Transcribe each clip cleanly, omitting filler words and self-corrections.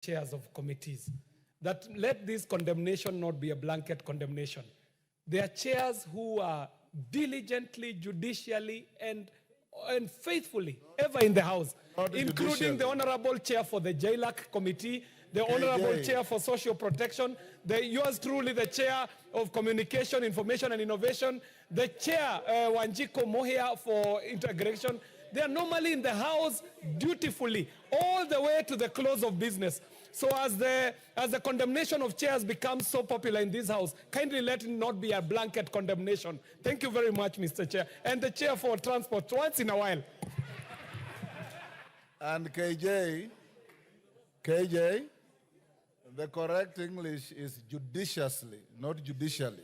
chairs of committees, that let this condemnation not be a blanket condemnation. There are chairs who are diligently, judicially, and faithfully ever in the House, including the Honorable Chair for the JLAC Committee, the Honorable Chair for Social Protection, yours truly, the Chair of Communication, Information and Innovation, the Chair, Wanjiko Mohia, for Integration. They are normally in the House dutifully, all the way to the close of business. So as the condemnation of chairs becomes so popular in this House, kindly let it not be a blanket condemnation. Thank you very much, Mr. Chair. And the Chair for Transport, once in a while. And KJ, the correct English is judiciously, not judicially.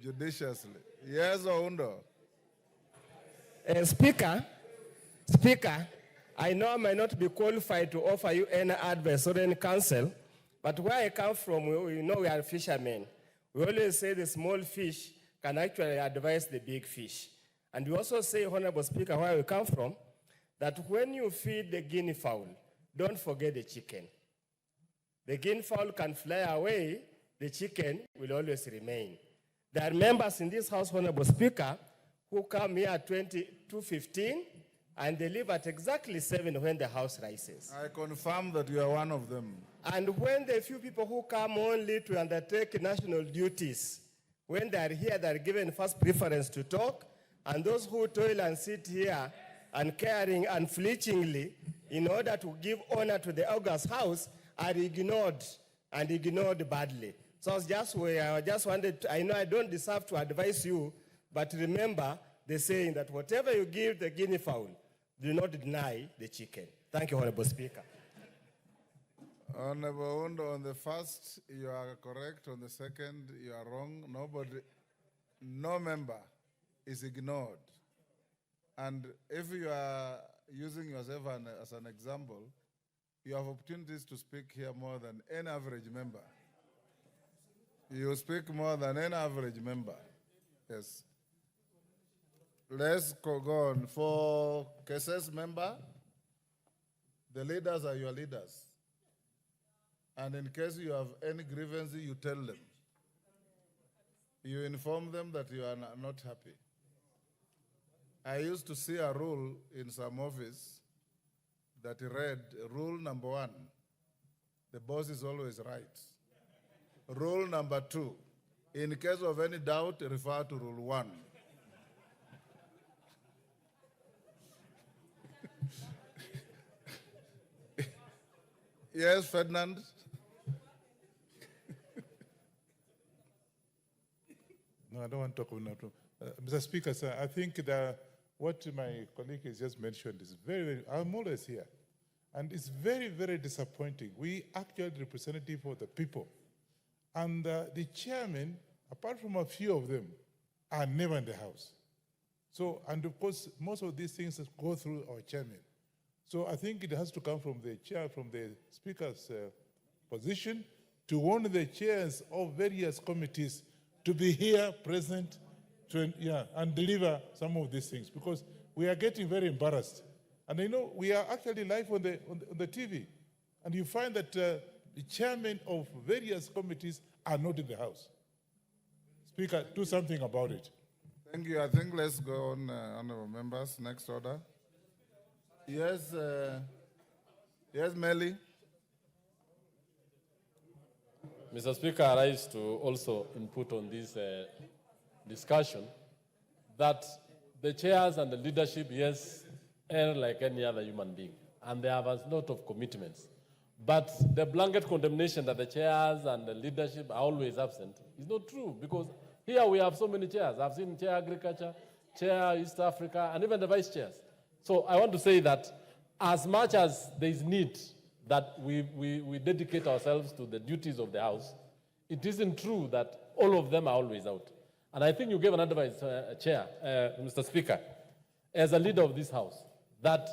Judiciously. Yes, Oundo. Speaker, I know I might not be qualified to offer you any advice or any counsel, but where I come from, we know we are fishermen. We always say the small fish can actually advise the big fish. And we also say, Honorable Speaker, where we come from, that when you feed the guinea fowl, don't forget the chicken. The guinea fowl can fly away, the chicken will always remain. There are members in this House, Honorable Speaker, who come here at 2:15 and they leave at exactly 7 when the House rises. I confirm that you are one of them. And when the few people who come only to undertake national duties, when they are here, they are given first preference to talk, and those who toil and sit here and caring unflinchingly in order to give honor to the August House are ignored, and ignored badly. So I just wanted to, I know I don't deserve to advise you, but remember the saying that whatever you give the guinea fowl, do not deny the chicken. Thank you, Honorable Speaker. Honorable Undo, on the first, you are correct. On the second, you are wrong. No member is ignored. And if you are using yourself as an example, you have opportunities to speak here more than any average member. You speak more than any average member. Yes. Let's go on. For cases member, the leaders are your leaders. And in case you have any grievances, you tell them. You inform them that you are not happy. I used to see a rule in some office that read, rule number 1, the boss is always right. Rule number 2, in case of any doubt, refer to rule 1. Yes, Ferdinand? No, I don't want to talk about that. Mr. Speaker, sir, I think that what my colleague has just mentioned is very, I'm always here. And it's very, very disappointing. We actually representative of the people. And the chairman, apart from a few of them, are never in the House. So, and of course, most of these things go through our chairman. So I think it has to come from the chair, from the speaker's position, to warn the chairs of various committees to be here present and deliver some of these things, because we are getting very embarrassed. And I know we are actually live on the TV, and you find that the chairmen of various committees are not in the House. Speaker, do something about it. Thank you. I think let's go on, honorable members. Next order. Yes, yes, Melly. Mr. Speaker, I rise to also input on this discussion that the chairs and the leadership, yes, are like any other human being, and they have a lot of commitments. But the blanket condemnation that the chairs and the leadership are always absent is not true, because here we have so many chairs. I've seen chair agriculture, chair East Africa, and even the vice chairs. So I want to say that as much as there is need that we dedicate ourselves to the duties of the House, it isn't true that all of them are always out. And I think you gave an advice, Chair, Mr. Speaker, as a leader of this House, that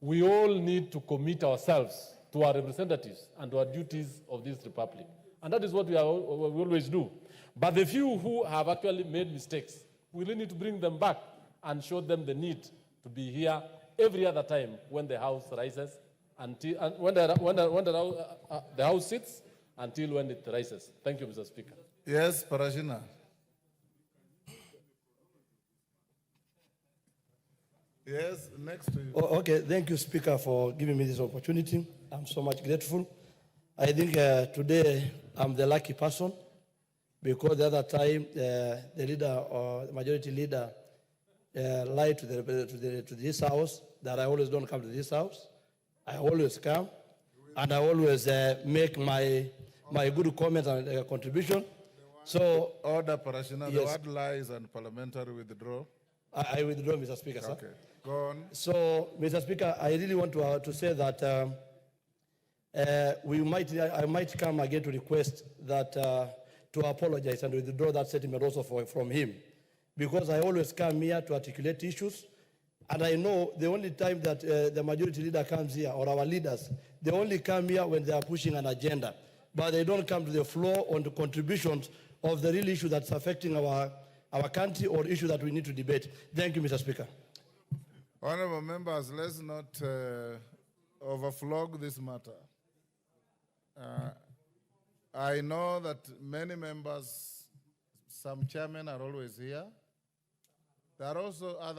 we all need to commit ourselves to our representatives and to our duties of this republic. And that is what we always do. But the few who have actually made mistakes, we really need to bring them back and show them the need to be here every other time when the House rises until when the House sits until when it rises. Thank you, Mr. Speaker. Yes, Parashina. Yes, next to you. Oh, okay, thank you, Speaker, for giving me this opportunity. I'm so much grateful. I think today I'm the lucky person because the other time the leader or the majority leader lied to this house that I always don't come to this house. I always come, and I always make my good comment and contribution. So Order, Parashina. The Yes. word lies and parliamentary withdrawal. I withdraw, Mr. Speaker, sir. Okay, go on. So, Mr. Speaker, I really want to say that I might come again to request that to apologize and withdraw that statement also from him, because I always come here to articulate issues, and I know the only time that the majority leader comes here, or our leaders, they only come here when they are pushing an agenda, but they don't come to the floor on the contributions of the real issue that's affecting our country or issue that we need to debate. Thank you, Mr. Speaker. Honorable members, let's not overflog this matter. I know that many members, some chairmen are always here. There are also other